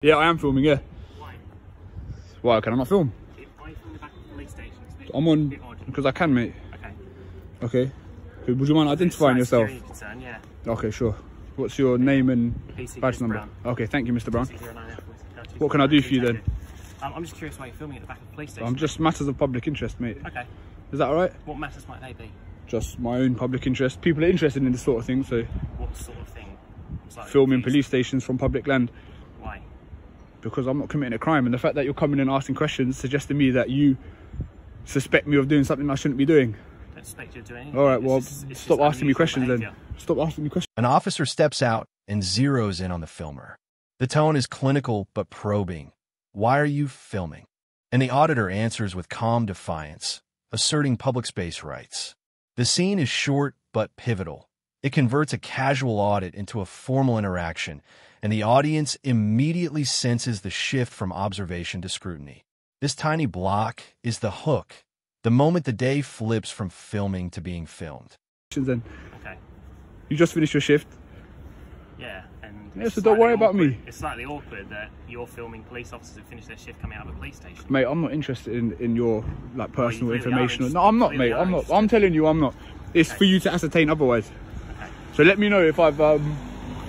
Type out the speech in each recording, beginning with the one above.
Yeah, I am filming, yeah. Why? Why can I not film? Why are you from the back of the police station? I'm on because I can, mate. Okay. Okay. Would you mind identifying yourself? Concern, yeah. Okay, sure. What's your name and badge number? Brown. Okay, thank you, Mr. Brown. What can I do for you then? I'm just curious why you're filming at the back of the police station. I'm just matters of public interest, mate. Okay. Is that alright? What matters might they be? Just my own public interest. People are interested in this sort of thing, so... What sort of thing? Filming police stations from public land. Why? Because I'm not committing a crime, and the fact that you're coming and asking questions suggests to me that you suspect me of doing something I shouldn't be doing. I don't suspect you of doing anything. Alright, well, stop asking me questions then. Stop asking me questions. An officer steps out and zeroes in on the filmer. The tone is clinical but probing. Why are you filming? And the auditor answers with calm defiance, asserting public space rights. The scene is short but pivotal. It converts a casual audit into a formal interaction, and the audience immediately senses the shift from observation to scrutiny. This tiny block is the hook, the moment the day flips from filming to being filmed. Then. Okay. You just finished your shift? Yeah, and yeah, so don't worry about me. It's slightly awkward that you're filming police officers who finish their shift coming out of a police station. Mate, I'm not interested in your like personal really information. No, I'm not, mate. I'm not. I'm telling you, I'm not. It's for you to ascertain otherwise. Okay. So let me know if I've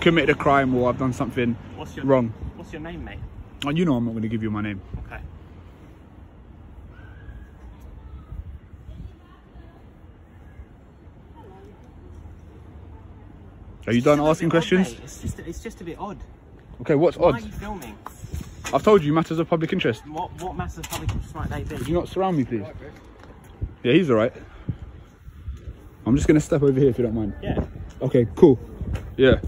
committed a crime or I've done something wrong. What's your name, mate? Oh, you know I'm not going to give you my name. Okay. Are you done asking questions? Odd, it's just a bit odd. Okay, what's odd? Why are you filming? I've told you matters of public interest. What matters of public interest might they be? Would you not surround me, please? Yeah, he's alright. I'm just going to step over here if you don't mind. Yeah. Okay, cool. Yeah.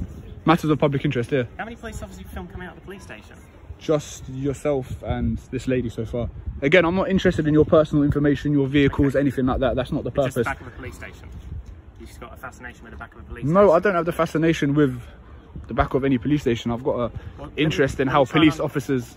Matters of public interest, yeah. How many police officers have you filmed coming out of the police station? Just yourself and this lady so far. Again, I'm not interested in your personal information, your vehicles, anything like that. That's not the purpose. Just the back of a police station. You've just got a fascination with the back of a police station. No, I don't have the fascination with the back of any police station. I've got an interest in how police officers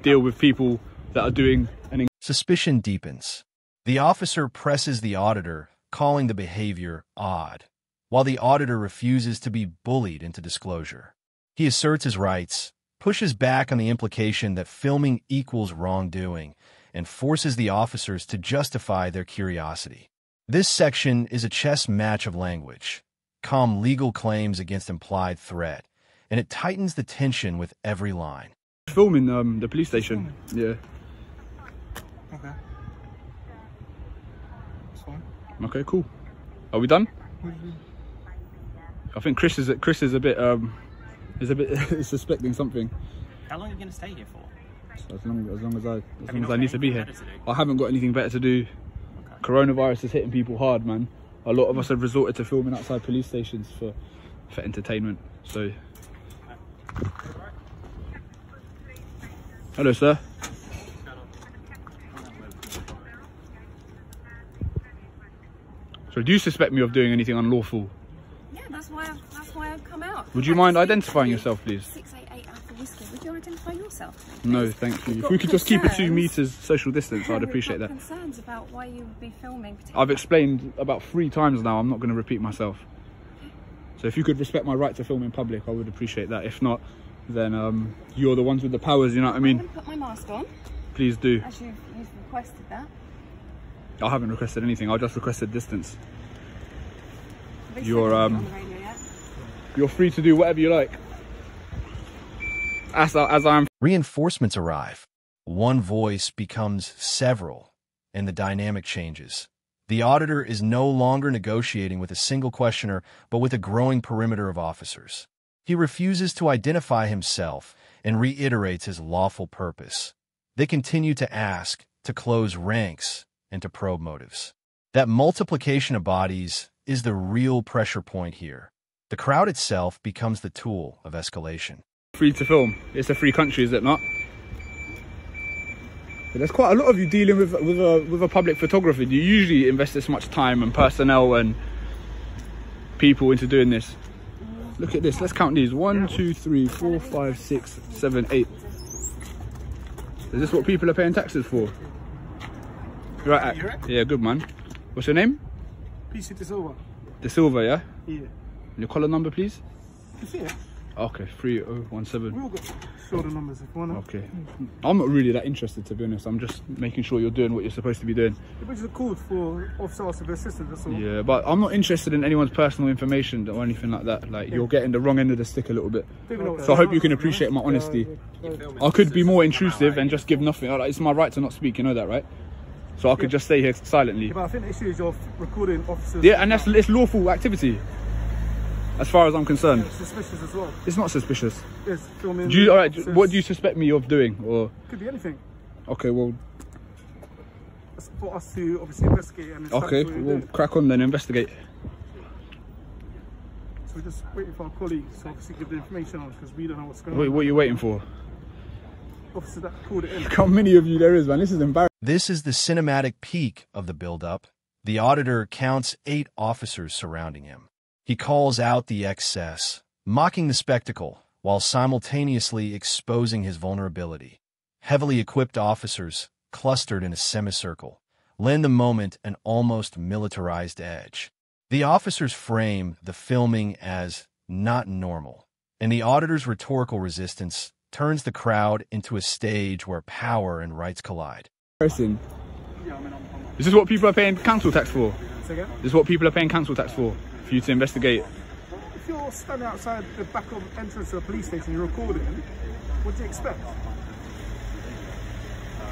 deal with people that are doing an... Suspicion deepens. The officer presses the auditor, calling the behavior odd, while the auditor refuses to be bullied into disclosure. He asserts his rights, pushes back on the implication that filming equals wrongdoing, and forces the officers to justify their curiosity. This section is a chess match of language, calm legal claims against implied threat, and it tightens the tension with every line. Filming the police station, yeah. Okay. That's fine. Okay, cool. Are we done? I think Chris is a bit suspecting something. How long are you going to stay here for? As long as I need to be here. I haven't got anything better to do. Okay. Coronavirus is hitting people hard, man. A lot of us have resorted to filming outside police stations for entertainment. So, hello, sir. So, do you suspect me of doing anything unlawful? Yeah, that's why I've come out. Would you mind identifying yourself, please? 688 Alpha Whiskey. Would you identify yourself, please? No, thank you. If we could just keep it 2 meters social distance, I'd appreciate that. Concerns about why you would be filming. I've explained about 3 times now. I'm not going to repeat myself. So if you could respect my right to film in public, I would appreciate that. If not, then you're the ones with the powers. You know what I mean? I'm going to put my mask on. Please do. As you've requested that. I haven't requested anything. I just requested distance. You're on the radio yet? You're free to do whatever you like. As I'm. Reinforcements arrive. One voice becomes several, and the dynamic changes. The auditor is no longer negotiating with a single questioner, but with a growing perimeter of officers. He refuses to identify himself and reiterates his lawful purpose. They continue to ask, to close ranks, and to probe motives. That multiplication of bodies is the real pressure point here. The crowd itself becomes the tool of escalation. Free to film. It's a free country, is it not? But there's quite a lot of you dealing with a public photographer. Do you usually invest this much time and personnel and people into doing this? Look at this. Let's count these. 1, 2, 3, 4, 5, 6, 7, 8. Is this what people are paying taxes for? Right. Yeah, good man. What's your name? PC De Silva. De Silva, yeah? Yeah. Your collar number, please? You see it? Okay, 3017. We all got shoulder numbers if you want to. Okay. I'm not really that interested, to be honest. I'm just making sure you're doing what you're supposed to be doing. Which is called for officers of assistance, that's all. Yeah, but I'm not interested in anyone's personal information or anything like that. Like, you're getting the wrong end of the stick a little bit. So I hope you can appreciate my honesty. I could be more intrusive and just give nothing. Like, it's my right to not speak, you know that, right? So I could just stay here silently. Yeah, but I think the issue is you're recording officers. Yeah, and it's lawful activity, as far as I'm concerned. It's suspicious as well. It's not suspicious. It's filming. All right, what do you suspect me of doing? Or could be anything. okay, well. It's for us to obviously investigate and Okay, we'll crack on then, investigate. So we're just waiting for our colleagues to obviously give the information on, because we don't know what's going on. Wait, what are you waiting for? Officer that called it in. Look how many of you there is, man. This is embarrassing. This is the cinematic peak of the buildup. The auditor counts 8 officers surrounding him. He calls out the excess, mocking the spectacle, while simultaneously exposing his vulnerability. Heavily equipped officers, clustered in a semicircle, lend the moment an almost militarized edge. The officers frame the filming as not normal, and the auditor's rhetorical resistance turns the crowd into a stage where power and rights collide. This is what people are paying council tax for. This is what people are paying council tax for you to investigate. If you're standing outside the back of entrance to a police station, you're recording, what do you expect?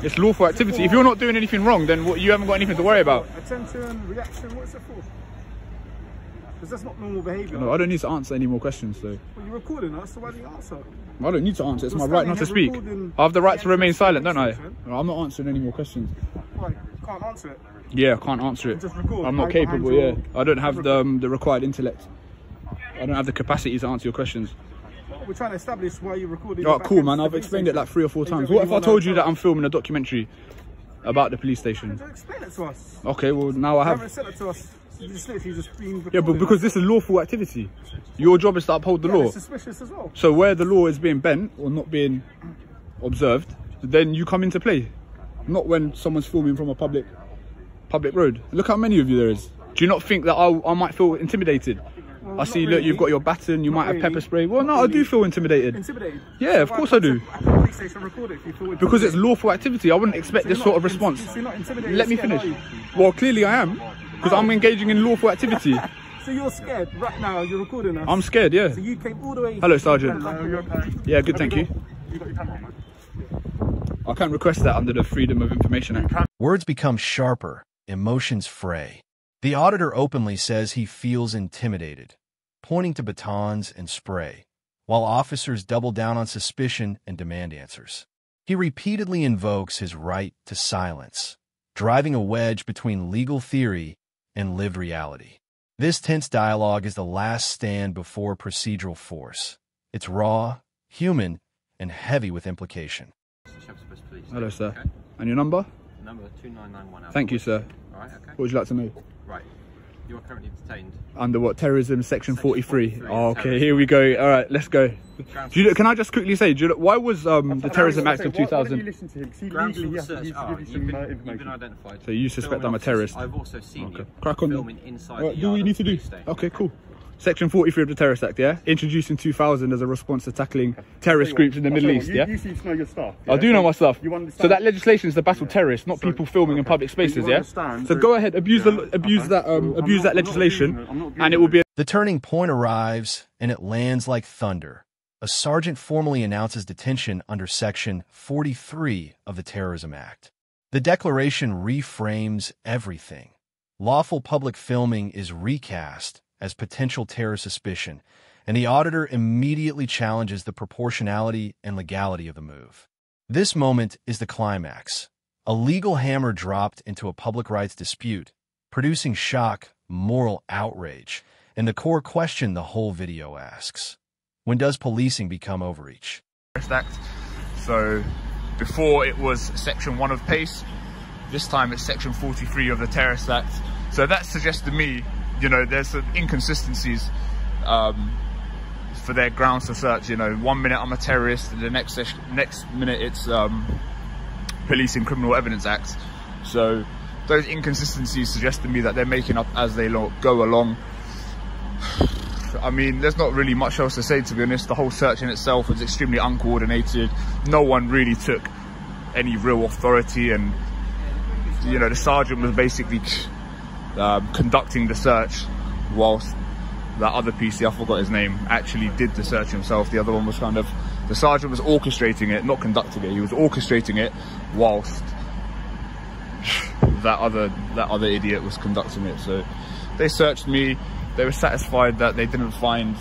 It's lawful activity. If you're not doing anything wrong, then you haven't got anything to worry about. Attention, reaction, what's it for? Because that's not normal behaviour. No, I don't need to answer any more questions, though. Well, you're recording us, so why do you answer? I don't need to answer. It's my right not to speak. I have the right to remain silent, don't I? I'm not answering any more questions. Why? You can't answer it? Yeah, I can't answer it. Just record. I'm not capable, yeah. I don't have the required intellect. I don't have the capacity to answer your questions. We're trying to establish why you're recording. Oh, cool, man. I've explained it like 3 or 4 times. What if I told you that I'm filming a documentary about the police station? Explain it to us. Okay, well, now I have. You haven't said it to us. Just literally just being recorded. Yeah, but because this is lawful activity. Your job is to uphold the law. It's suspicious as well. So where the law is being bent or not being observed, then you come into play. Not when someone's filming from a public road. Look how many of you there is. Do you not think that I might feel intimidated? Well, I see, look, you've got your baton, you might have pepper spray. Well, no, I do feel intimidated. Intimidated? Yeah, of course I do. Because it's lawful activity. I wouldn't expect this sort of response. Let me finish. Well, clearly I am, because I'm engaging in lawful activity. So you're scared right now, you're recording us? I'm scared, yeah. So you came all the way... Hello, Sergeant. Yeah, good, thank you. I can't request that under the Freedom of Information Act. Words become sharper, emotions fray. The auditor openly says he feels intimidated, pointing to batons and spray, while officers double down on suspicion and demand answers. He repeatedly invokes his right to silence, driving a wedge between legal theory and lived reality. This tense dialogue is the last stand before procedural force. It's raw, human, and heavy with implication. Hello, sir. Okay. And your number? Number 2991. Thank you, sir. All right, okay. What would you like to know? Right. You're currently detained. Under what? Terrorism, section 43. Oh, okay, here we go. All right, let's go. Can I just quickly say, why was the Terrorism Act of 2000? Why did you listen to him? Grounds for research. You've been identified. So you suspect I'm a terrorist? I've also seen you filming inside the yard. Do what you need to do. Okay, cool. Section 43 of the Terrorist Act, yeah? Introduced in 2000 as a response to tackling terrorist groups in the Middle East, yeah? You seem to know your stuff. Yeah? I do know my stuff. You understand? So that legislation is to battle terrorists, not people filming in public spaces, yeah? So go ahead, abuse that legislation, and it will be... The turning point arrives, and it lands like thunder. A sergeant formally announces detention under Section 43 of the Terrorism Act. The declaration reframes everything. Lawful public filming is recast as potential terror suspicion, and the auditor immediately challenges the proportionality and legality of the move. This moment is the climax, a legal hammer dropped into a public rights dispute, producing shock, moral outrage, and the core question the whole video asks. When does policing become overreach? Act. So before it was Section 1 of PACE, this time it's Section 43 of the Terrorist Act. So that suggests to me, there's some inconsistencies for their grounds to search. 1 minute I'm a terrorist, and the next minute it's Policing Criminal Evidence Act. So those inconsistencies suggest to me that they're making up as they go along. I mean, there's not really much else to say, to be honest. The whole search in itself was extremely uncoordinated. No one really took any real authority, and you know, the sergeant was basically conducting the search whilst that other PC, I forgot his name, actually did the search himself. The other one was kind of, the sergeant was orchestrating it, not conducting it. He was orchestrating it whilst that other idiot was conducting it. So they searched me. They were satisfied that they didn't find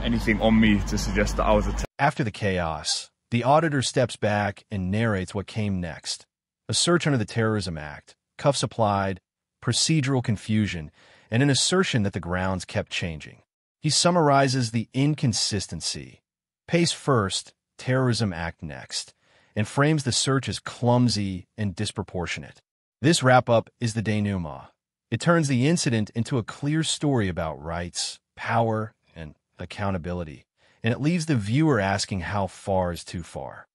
anything on me to suggest that I was a terrorist. After the chaos, the auditor steps back and narrates what came next. A search under the Terrorism Act, cuffs applied, procedural confusion, and an assertion that the grounds kept changing. He summarizes the inconsistency. Pace first, Terrorism Act next, and frames the search as clumsy and disproportionate. This wrap-up is the denouement. It turns the incident into a clear story about rights, power, and accountability, and it leaves the viewer asking how far is too far.